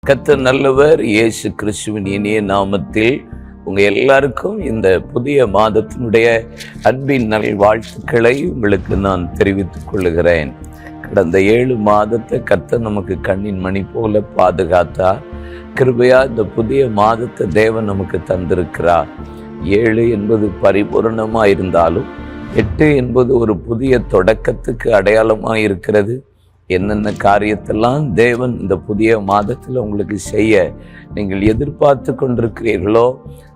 கர்த்தர் நல்லவர். இயேசு கிறிஸ்துவின் இனிய நாமத்தில் உங்க எல்லாருக்கும் இந்த புதிய மாதத்தினுடைய அன்பின் நல் வாழ்த்துக்களை உங்களுக்கு நான் தெரிவித்துக் கொள்ளுகிறேன். கடந்த 7 மாதத்தை கர்த்தர் நமக்கு கண்ணின் மணி போல பாதுகாத்தார். கிருபையா இந்த புதிய மாதத்தை தேவன் நமக்கு தந்திருக்கிறார். 7 என்பது பரிபூரணமாக இருந்தாலும் 8 என்பது ஒரு புதிய தொடக்கத்துக்கு அடையாளமாக இருக்கிறது. என்னென்ன காரியத்தெல்லாம் தேவன் இந்த புதிய மாதத்தில் உங்களுக்கு செய்ய நீங்கள் எதிர்பார்த்து கொண்டிருக்கிறீர்களோ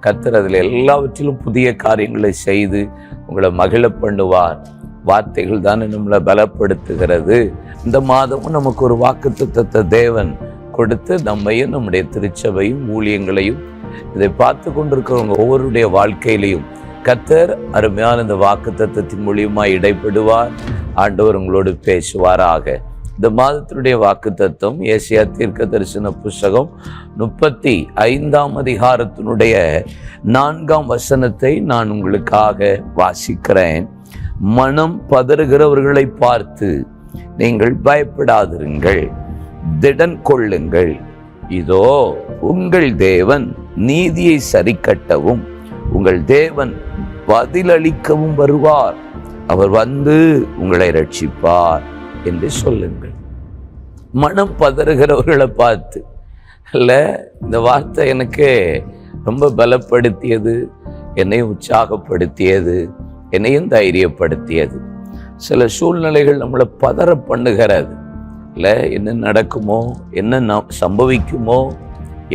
கர்த்தர் அதில் எல்லாவற்றிலும் புதிய காரியங்களை செய்து உங்களை மகிழ பண்ணுவார். வார்த்தைகள் தானே நம்மளை பலப்படுத்துகிறது. இந்த மாதமும் நமக்கு ஒரு வாக்குத்தத்தத்தை தேவன் கொடுத்து நம்மையும் நம்முடைய திருச்சபையும் ஊழியங்களையும் இதை பார்த்து கொண்டிருக்கிறவங்க ஒவ்வொருடைய வாழ்க்கையிலையும் கர்த்தர் அருமையான இந்த வாக்குத்தத்தத்தின் மூலியமாக இடைப்படுவார். ஆண்டவர் உங்களோடு பேசுவாராக. இந்த மாதத்தினுடைய வாக்குத்தத்தம் ஏசாயா தீர்க்க தரிசன புஸ்தகம் 35ஆம் அதிகாரத்தினுடைய 4ஆம் வசனத்தை நான் உங்களுக்காக வாசிக்கிறேன். மனம் பதறுகிறவர்களை பார்த்து நீங்கள் பயப்படாதிருங்கள், திடன் கொள்ளுங்கள். இதோ உங்கள் தேவன் நீதியை சரிக்கட்டவும் உங்கள் தேவன் பதிலளிக்கவும் வருவார். அவர் வந்து உங்களை ரட்சிப்பார் என்று சொல்லுங்கள். மனம் பதறுகிறவர்களை பார்த்து அல்ல, இந்த வார்த்தை எனக்கு ரொம்ப பலப்படுத்தியது, என்னையும் உற்சாகப்படுத்தியது, என்னையும் தைரியப்படுத்தியது. சில சூழ்நிலைகள் நம்மளை பதற பண்ணுகிறது. இல்லை, என்ன நடக்குமோ, என்ன சம்பவிக்குமோ,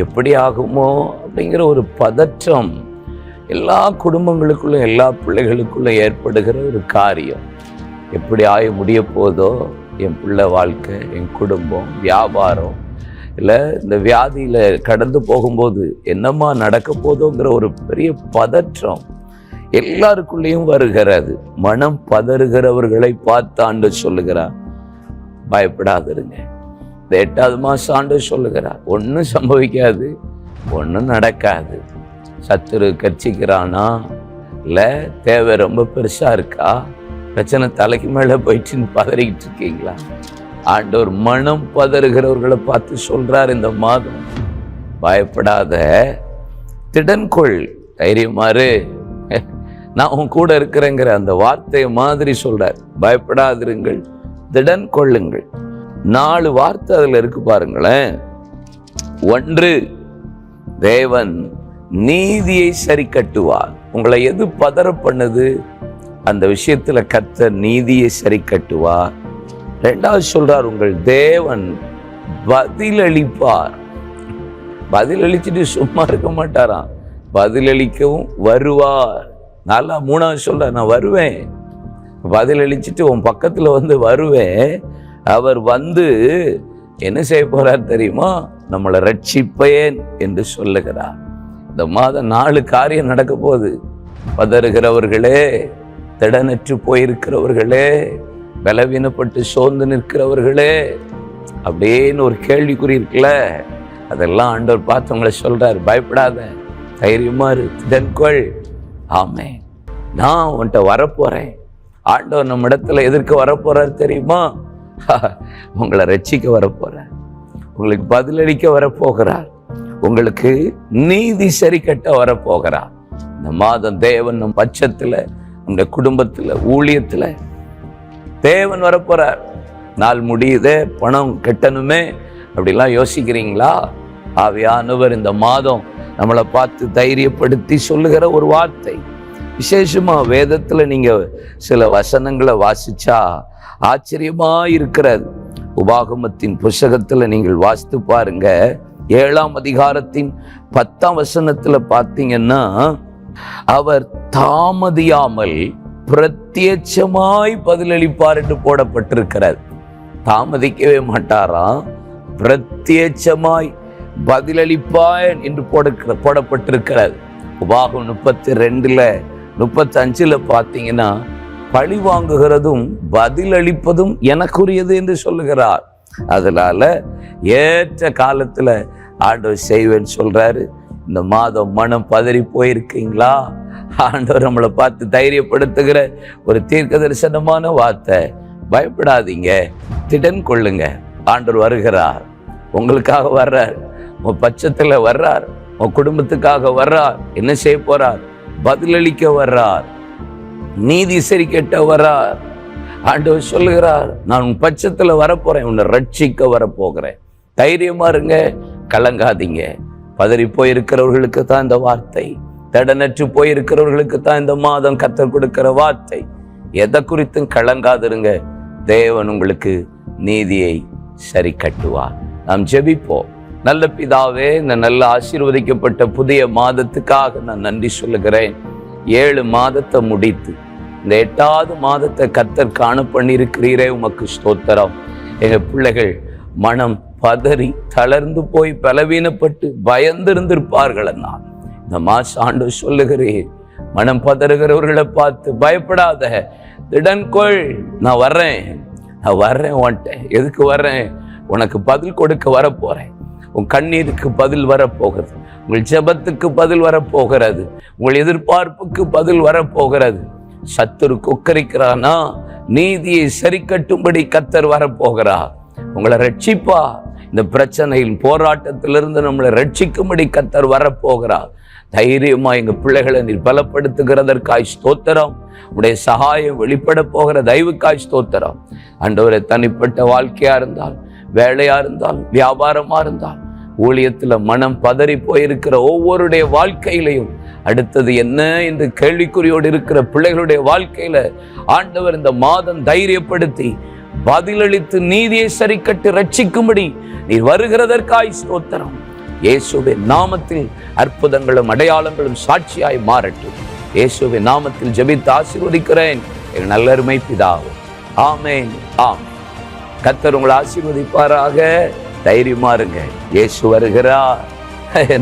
எப்படி ஆகுமோ அப்படிங்கிற ஒரு பதற்றம் எல்லா குடும்பங்களுக்குள்ள எல்லா பிள்ளைகளுக்குள்ள ஏற்படுகிற ஒரு காரியம். எப்படி ஆய முடிய போதோ என் பிள்ளை வாழ்க்கை, என் குடும்பம், வியாபாரம், இல்லை இந்த வியாதியில் கடந்து போகும்போது என்னம்மா நடக்க போதோங்கிற ஒரு பெரிய பதற்றம் எல்லாருக்குள்ளேயும் வருகிறது. மனம் பதறுகிறவர்களை பார்த்து ஆண்டவர் சொல்லுகிறார், பயப்படாதிருங்க. இந்த 8வது மாதம் ஆண்டவர் சொல்லுகிறார், ஒன்றும் சம்பவிக்காது, ஒன்றும் நடக்காது. சத்துரு கட்சிக்கிறானா, இல்லை தேவை ரொம்ப பெருசாக இருக்கா, பிரச்சனை தலைக்கு மேலே போயிட்டுன்னு பதறிக்கிட்டு இருக்கீங்களா? ஆண்டவர் மனம் பதறுகிறவர்களை பார்த்து சொல்றார், இந்த மாதம் பயப்படாத, திடன்கொள், தைரியமாறு, நான் உன் கூட இருக்கிறேங்கிற அந்த வார்த்தையை மாதிரி சொல்றார். பயப்படாதிருங்கள், திடன் கொள்ளுங்கள். 4 வார்த்தை அதுல இருக்கு பாருங்களேன். 1, தேவன் நீதியை சரி கட்டுவார். உங்களை எது பதற பண்ணுது அந்த விஷயத்துல கர்த்தர் நீதியை சரி கட்டுவார். 2வது சொல்றார், உங்கள் தேவன் பதிலளிப்பார். பதிலளிச்சுட்டு சும்மா இருக்க மாட்டாராம், பதிலளிக்கவும் வருவார். 3வது சொல்றார், நான் வருவேன், பதிலளிச்சுட்டு உன் பக்கத்துல வந்து வருவேன். அவர் வந்து என்ன செய்ய போறார் தெரியுமா? நம்மளை ரட்சிப்பேன் என்று சொல்லுகிறார். இந்த மாதம் 4 காரியம் நடக்க போகுது. பதறுகிறவர்களே, திடனற்று போயிருக்கிறவர்களே, பலவீனப்பட்டு சோர்ந்து நிற்கிறவர்களே, அப்படின்னு ஒரு கேள்விக்குறி இருக்குல்ல, அதெல்லாம் ஆண்டவர் பார்த்து உங்களை சொல்றாரு, பயப்படாத, தைரியமா இரு, திடன்கொள். ஆமே, நான் உன்கிட்ட வரப்போறேன். ஆண்டவர் நம்ம இடத்துல எதற்கு வரப்போறாரு தெரியுமா? உங்களை ரட்சிக்க வரப்போறார், உங்களுக்கு பதிலளிக்க வரப்போகிறார், உங்களுக்கு நீதி சரி கட்ட வரப்போகிறார். இந்த மாதம் தேவன் நம் பட்சத்துல, நம்முடைய குடும்பத்துல, ஊழியத்துல தேவன் வரப்போறார். நாள் முடியுதே, பணம் கட்டணுமே அப்படிலாம் யோசிக்கிறீங்களா? ஆவியானவர் இந்த மாதம் நம்மளை பார்த்து தைரியப்படுத்தி சொல்லுகிற ஒரு வார்த்தை. விசேஷமா வேதத்துல நீங்க சில வசனங்களை வாசிச்சா ஆச்சரியமா இருக்கிறது. உபாகமத்தின் புஸ்தகத்துல நீங்கள் வாசித்து பாருங்க. 7ஆம் அதிகாரத்தின் 10ஆம் வசனத்துல பார்த்தீங்கன்னா, அவர் தாமதியாமல் பிரத்யட்சமாய் பதிலளிப்பார் என்று போடப்பட்டிருக்கிறது. தாமதிக்கவே மாட்டாராம், பிரத்யட்சமாய் பதிலளிப்பான் என்று போடப்பட்டிருக்கிறது. உபாகம் 32, 35 பார்த்தீங்கன்னா, பழி வாங்குகிறதும் பதிலளிப்பதும் எனக்குரியது என்று சொல்லுகிறார். அதனால ஏற்ற காலத்துல ஆண்டவர் செய்வேன்னு சொல்றாரு. இந்த மாதம் மனம் பதறி போயிருக்கீங்களா? ஆண்டவர் நம்மளை பார்த்து தைரியப்படுத்துகிற ஒரு தீர்க்க தரிசனமான வார்த்தை. பயப்படாதீங்க, திடன் கொள்ளுங்க, ஆண்டவர் வருகிறார், உங்களுக்காக வர்றார். உன் பட்சத்துல வர்றார், உன் குடும்பத்துக்காக வர்றார். என்ன செய்ய போறார்? பதிலளிக்க வர்றார், நீதி சரி கட்ட வர்றார். ஆண்டவர் சொல்லுகிறார், நான் உன் பட்சத்துல வரப்போறேன், உன்னை ரட்சிக்க வரப்போகிறேன். தைரியமா இருங்க, கலங்காதீங்க. பதறி போயிருக்கிறவர்களுக்கு தான் இந்த வார்த்தை, தடனற்று போயிருக்கிறவர்களுக்கு தான் இந்த மாதம் கர்த்தர் கொடுக்கிற வார்த்தை. எதை குறித்தும் கலங்காதிருங்க, தேவன் உங்களுக்கு நீதியை சரி கட்டுவார். நாம் ஜெபிப்போம். நல்ல பிதாவே, இந்த நல்ல ஆசீர்வதிக்கப்பட்ட புதிய மாதத்துக்காக நான் நன்றி சொல்லுகிறேன். 7 மாதத்தை முடித்து இந்த 8வது மாதத்தை கர்த்தர் காண பண்ணியிருக்கிறீரே, உமக்கு ஸ்தோத்திரம். எங்க பிள்ளைகள் மனம் பதறி தளர்ந்து போய் பலவீனப்பட்டு பயந்திருந்திருப்பார்கள். நான் இந்த மாசம் ஆண்டவர் சொல்லுகிறேன், மனம் பதறுகிறவர்களை பார்த்து பயப்படாத, திடன்கொள், நான் வர்றேன், வந்துட்டேன். எதுக்கு வர்றேன்? உனக்கு பதில் கொடுக்க வரப்போறேன். உன் கண்ணீருக்கு பதில் வரப்போகிறது, உங்கள் ஜெபத்துக்கு பதில் வரப்போகிறது, உங்கள் எதிர்பார்ப்புக்கு பதில் வரப்போகிறது. சத்துரு கொக்கரிக்கிறானா, நீதியை சரி கட்டும்படி கர்த்தர் வரப்போகிறார். உங்களை ரட்சிப்பா, இந்த பிரச்சனையில் போராட்டத்திலிருந்து நம்மளை ரட்சிக்கும்படி கர்த்தர் வரப்போகிறார். தைரியமா எங்க பிள்ளைகளை நீர் பலப்படுத்துகிறதற்காய் ஸ்தோத்திரம். உடைய சகாயம் வெளிப்பட போகிற தயவுக்காய் ஸ்தோத்திரம். ஆண்டவரே, தனிப்பட்ட வாழ்க்கையா இருந்தால், வேலையா இருந்தால், வியாபாரமா இருந்தால், ஊழியத்துல மனம் பதறி போயிருக்கிற ஒவ்வொருடைய வாழ்க்கையிலையும் அடுத்தது என்ன என்று கேள்விக்குறியோடு இருக்கிற பிள்ளைகளுடைய வாழ்க்கையில ஆண்டவர் இந்த மாதம் தைரியப்படுத்தி பதிலளித்து நீதியை சரி கட்டி ரட்சிக்கும்படி நீர் வருகிறதற்காய் ஸ்தோத்திரம். இயேசுவின் நாமத்தில் அற்புதங்களும் அடையாளங்களும் சாட்சியாய் மாறட்டும். இயேசுவின் நாமத்தில் ஜெபித்து ஆசீர்வதிக்கிறேன் என் நல்லருமை பிதாவே. ஆமென், ஆமென். கர்த்தர் உங்களை ஆசீர்வதிப்பாராக. தைரியமா இருங்க, இயேசு வருகிறார்.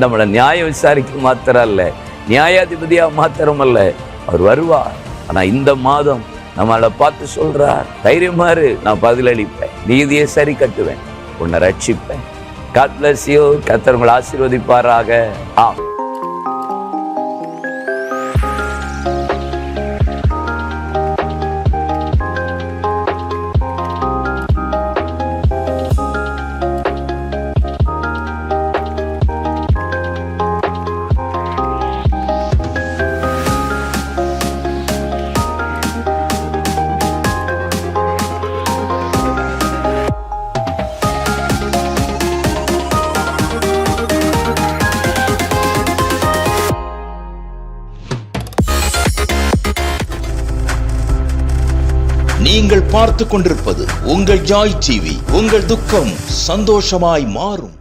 நம்மளை நியாயம் விசாரிக்க மாத்திரம் அல்ல, நியாயாதிபதியா மாத்திரம் அல்ல, அவர் வருவார். ஆனா இந்த மாதம் நம்மளை பார்த்து சொல்றார், தைரியமா இரு, நான் பதிலளிப்பேன், நீதியை சரி கட்டுவேன், உன்னை ரட்சிப்பேன். God bless you. கர்த்தர் உங்களை ஆசீர்வதிப்பாராக. ஆம். நீங்கள் பார்த்து கொண்டிருப்பது உங்கள் ஜாய் டிவி. உங்கள் துக்கம் சந்தோஷமாய் மாறும்.